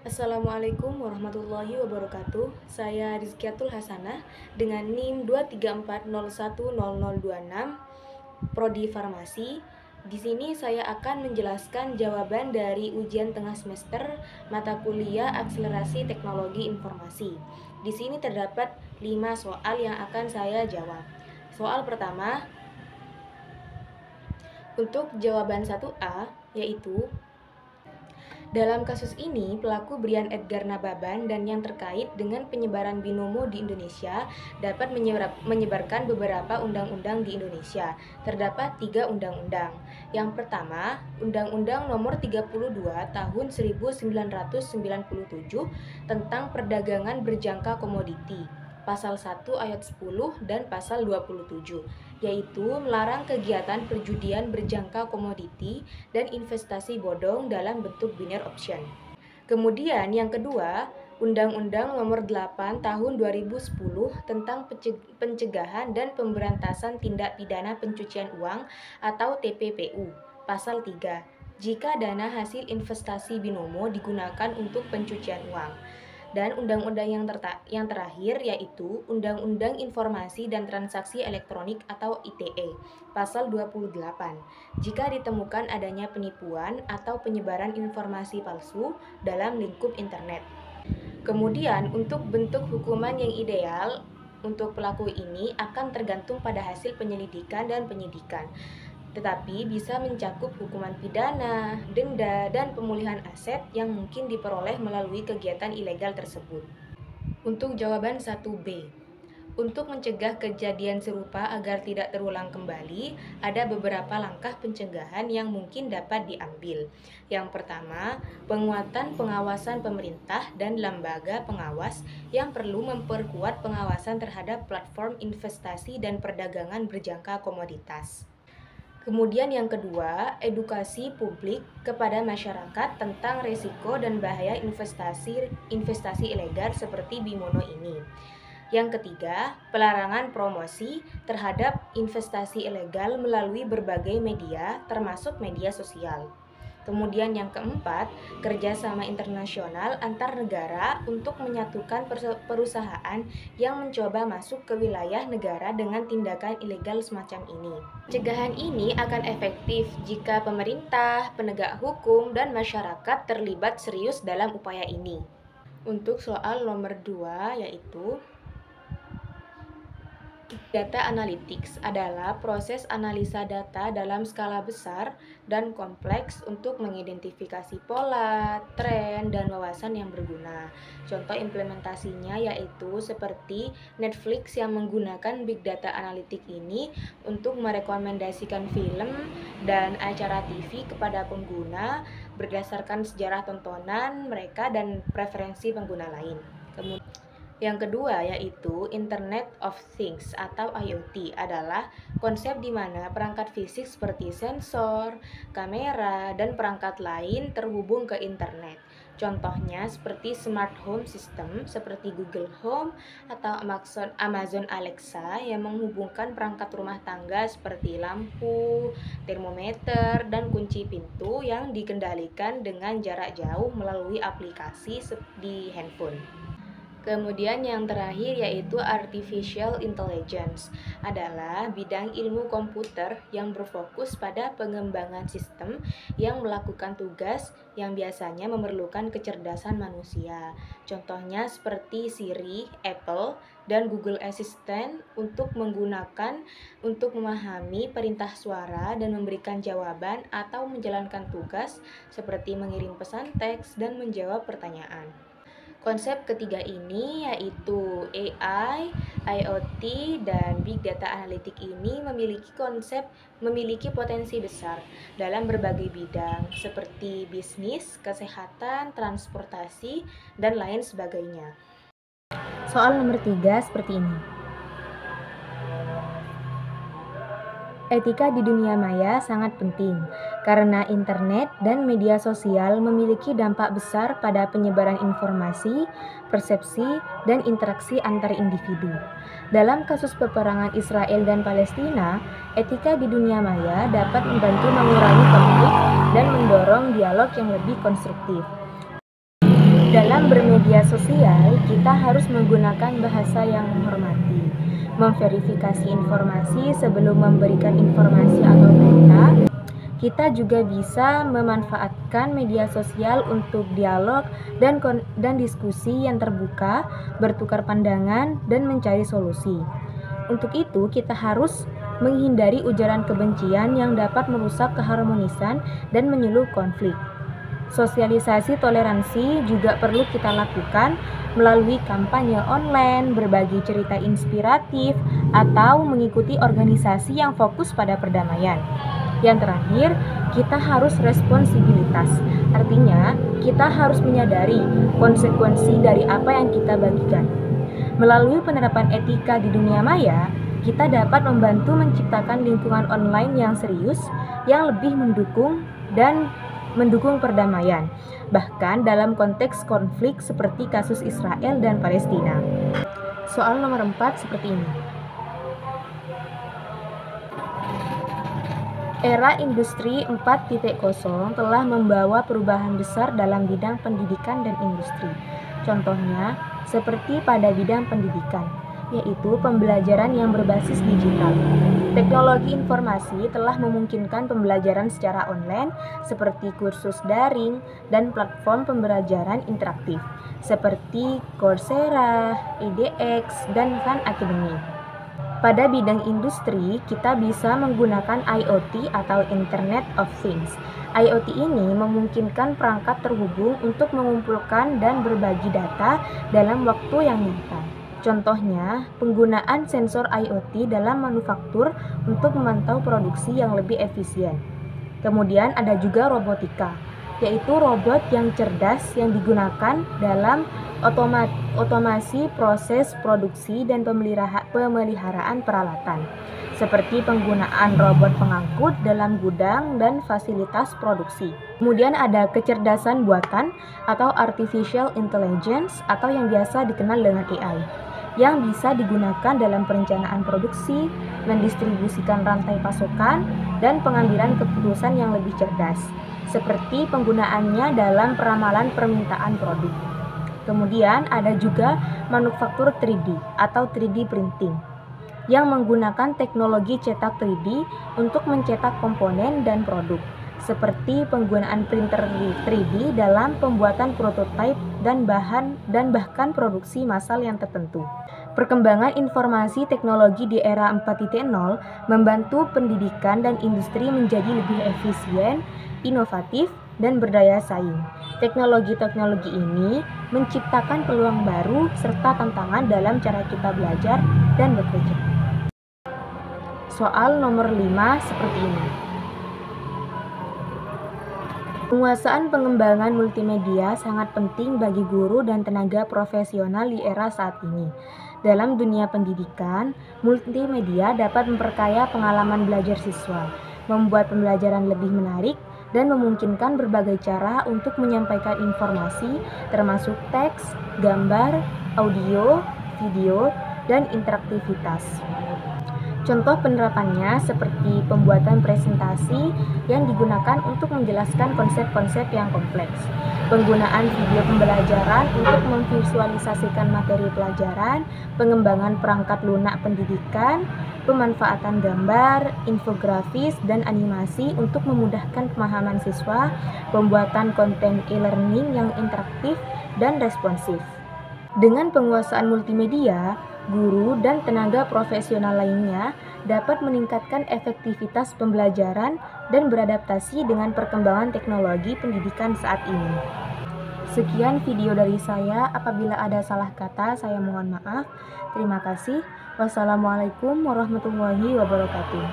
Assalamualaikum warahmatullahi wabarakatuh. Saya Rizkiatul Hasanah dengan NIM 234010026 Prodi Farmasi. Di sini saya akan menjelaskan jawaban dari ujian tengah semester mata kuliah Akselerasi Teknologi Informasi. Di sini terdapat 5 soal yang akan saya jawab. Soal pertama, untuk jawaban 1A yaitu dalam kasus ini, pelaku Brian Edgar Nababan dan yang terkait dengan penyebaran binomo di Indonesia dapat menyebarkan beberapa undang-undang di Indonesia. Terdapat 3 undang-undang. Yang pertama, Undang-Undang Nomor 32 Tahun 1997 tentang Perdagangan Berjangka Komoditi. Pasal 1 ayat 10 dan pasal 27, yaitu melarang kegiatan perjudian berjangka komoditi dan investasi bodong dalam bentuk binary option. Kemudian yang kedua, Undang-Undang Nomor 8 Tahun 2010 tentang pencegahan dan pemberantasan tindak pidana pencucian uang atau TPPU. Pasal 3, jika dana hasil investasi binomo digunakan untuk pencucian uang. Dan undang-undang yang terakhir yaitu Undang-Undang Informasi dan Transaksi Elektronik atau ITE, pasal 28. Jika ditemukan adanya penipuan atau penyebaran informasi palsu dalam lingkup internet. Kemudian, untuk bentuk hukuman yang ideal untuk pelaku ini akan tergantung pada hasil penyelidikan dan penyidikan, tetapi bisa mencakup hukuman pidana, denda, dan pemulihan aset yang mungkin diperoleh melalui kegiatan ilegal tersebut. Untuk jawaban 1B, untuk mencegah kejadian serupa agar tidak terulang kembali, ada beberapa langkah pencegahan yang mungkin dapat diambil. Yang pertama, penguatan pengawasan pemerintah dan lembaga pengawas yang perlu memperkuat pengawasan terhadap platform investasi dan perdagangan berjangka komoditas. Kemudian yang kedua, edukasi publik kepada masyarakat tentang risiko dan bahaya investasi ilegal seperti bimono ini. Yang ketiga, pelarangan promosi terhadap investasi ilegal melalui berbagai media, termasuk media sosial. Kemudian yang keempat, kerjasama internasional antar negara untuk menyatukan perusahaan yang mencoba masuk ke wilayah negara dengan tindakan ilegal semacam ini. Pencegahan ini akan efektif jika pemerintah, penegak hukum, dan masyarakat terlibat serius dalam upaya ini. Untuk soal nomor 2 yaitu data analytics adalah proses analisa data dalam skala besar dan kompleks untuk mengidentifikasi pola, tren, dan wawasan yang berguna. Contoh implementasinya yaitu seperti Netflix yang menggunakan Big Data Analytics ini untuk merekomendasikan film dan acara TV kepada pengguna berdasarkan sejarah tontonan mereka dan preferensi pengguna lain. Yang kedua yaitu Internet of Things atau IoT adalah konsep di mana perangkat fisik seperti sensor, kamera, dan perangkat lain terhubung ke internet. Contohnya seperti smart home system seperti Google Home atau Amazon Alexa yang menghubungkan perangkat rumah tangga seperti lampu, termometer, dan kunci pintu yang dikendalikan dengan jarak jauh melalui aplikasi di handphone. Kemudian yang terakhir yaitu Artificial Intelligence adalah bidang ilmu komputer yang berfokus pada pengembangan sistem yang melakukan tugas yang biasanya memerlukan kecerdasan manusia. Contohnya seperti Siri, Apple, dan Google Assistant untuk memahami perintah suara dan memberikan jawaban atau menjalankan tugas seperti mengirim pesan teks dan menjawab pertanyaan. Konsep ketiga ini yaitu AI, IoT, dan Big Data Analytics ini memiliki potensi besar dalam berbagai bidang seperti bisnis, kesehatan, transportasi, dan lain sebagainya. Soal nomor 3 seperti ini. Etika di dunia maya sangat penting karena internet dan media sosial memiliki dampak besar pada penyebaran informasi, persepsi, dan interaksi antar individu. Dalam kasus peperangan Israel dan Palestina, etika di dunia maya dapat membantu mengurangi konflik dan mendorong dialog yang lebih konstruktif. Dalam bermedia sosial, kita harus menggunakan bahasa yang menghormati, memverifikasi informasi sebelum memberikan informasi atau berita. Kita juga bisa memanfaatkan media sosial untuk dialog dan diskusi yang terbuka, bertukar pandangan, dan mencari solusi. Untuk itu, kita harus menghindari ujaran kebencian yang dapat merusak keharmonisan dan menyuluh konflik. Sosialisasi toleransi juga perlu kita lakukan melalui kampanye online, berbagi cerita inspiratif, atau mengikuti organisasi yang fokus pada perdamaian. Yang terakhir, kita harus responsibilitas. Artinya, kita harus menyadari konsekuensi dari apa yang kita bagikan. Melalui penerapan etika di dunia maya, kita dapat membantu menciptakan lingkungan online yang serius, yang lebih mendukung perdamaian, bahkan dalam konteks konflik seperti kasus Israel dan Palestina. Soal nomor 4 seperti ini. Era industri 4.0 telah membawa perubahan besar dalam bidang pendidikan dan industri. Contohnya, seperti pada bidang pendidikan, yaitu pembelajaran yang berbasis digital. Teknologi informasi telah memungkinkan pembelajaran secara online seperti kursus daring dan platform pembelajaran interaktif seperti Coursera, edX, dan Khan Academy. Pada bidang industri, kita bisa menggunakan IoT atau Internet of Things. IoT ini memungkinkan perangkat terhubung untuk mengumpulkan dan berbagi data dalam waktu yang nyata. Contohnya, penggunaan sensor IoT dalam manufaktur untuk memantau produksi yang lebih efisien. Kemudian ada juga robotika, yaitu robot yang cerdas yang digunakan dalam otomasi proses produksi dan pemeliharaan peralatan, seperti penggunaan robot pengangkut dalam gudang dan fasilitas produksi. Kemudian ada kecerdasan buatan atau artificial intelligence atau yang biasa dikenal dengan AI, yang bisa digunakan dalam perencanaan produksi, mendistribusikan rantai pasokan, dan pengambilan keputusan yang lebih cerdas, seperti penggunaannya dalam peramalan permintaan produk. Kemudian ada juga manufaktur 3D atau 3D printing, yang menggunakan teknologi cetak 3D untuk mencetak komponen dan produk, seperti penggunaan printer 3D dalam pembuatan prototipe dan bahkan produksi massal yang tertentu. Perkembangan informasi teknologi di era 4.0 membantu pendidikan dan industri menjadi lebih efisien, inovatif, dan berdaya saing. Teknologi-teknologi ini menciptakan peluang baru serta tantangan dalam cara kita belajar dan bekerja. Soal nomor 5 seperti ini. Penguasaan pengembangan multimedia sangat penting bagi guru dan tenaga profesional di era saat ini. Dalam dunia pendidikan, multimedia dapat memperkaya pengalaman belajar siswa, membuat pembelajaran lebih menarik, dan memungkinkan berbagai cara untuk menyampaikan informasi termasuk teks, gambar, audio, video, dan interaktivitas. Contoh penerapannya seperti pembuatan presentasi yang digunakan untuk menjelaskan konsep-konsep yang kompleks, penggunaan video pembelajaran untuk memvisualisasikan materi pelajaran, pengembangan perangkat lunak pendidikan, pemanfaatan gambar, infografis, dan animasi untuk memudahkan pemahaman siswa, pembuatan konten e-learning yang interaktif dan responsif. Dengan penguasaan multimedia, guru dan tenaga profesional lainnya dapat meningkatkan efektivitas pembelajaran dan beradaptasi dengan perkembangan teknologi pendidikan saat ini. Sekian video dari saya. Apabila ada salah kata, saya mohon maaf. Terima kasih. Wassalamualaikum warahmatullahi wabarakatuh.